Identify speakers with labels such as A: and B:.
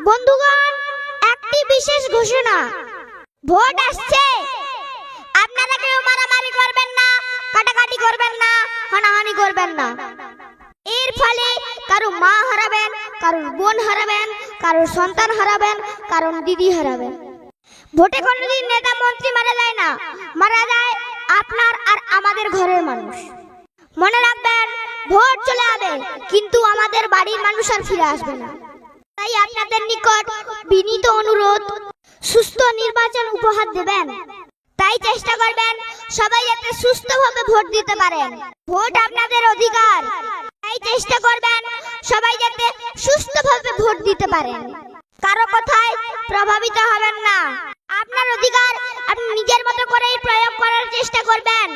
A: বন্ধুগণ, একটি বিশেষ ঘোষণা, ভোট আসছে। আপনারা কেউ মারামারি করবেন না, কাটাকাটি করবেন না, হানাহানি করবেন না। এর ফলে কারো মা হারাবেন, কারোর বোন হারাবেন, কারোর সন্তান হারাবেন, কারোর দিদি হারাবেন। ভোটে কোনোদিন নেতা মন্ত্রী মারা যায় না, মারা যায় আপনার আর আমাদের ঘরের মানুষ। মনে রাখবেন, ভোট চলে যাবে কিন্তু আমাদের বাড়ির মানুষ আর ফিরে আসবে না। তাই আপনাদের নিকট বিনীত অনুরোধ, সুস্থ নির্বাচন উপহার দেবেন। তাই চেষ্টা করবেন সবাই যাতে সুস্থভাবে ভোট দিতে পারেন। ভোট আপনাদের অধিকার, তাই চেষ্টা করবেন সবাই যাতে সুস্থভাবে ভোট দিতে পারেন। কারো কথায় প্রভাবিত হবেন না। আপনার অধিকার আপনি নিজের মতো করেই প্রয়োগ করার চেষ্টা করবেন।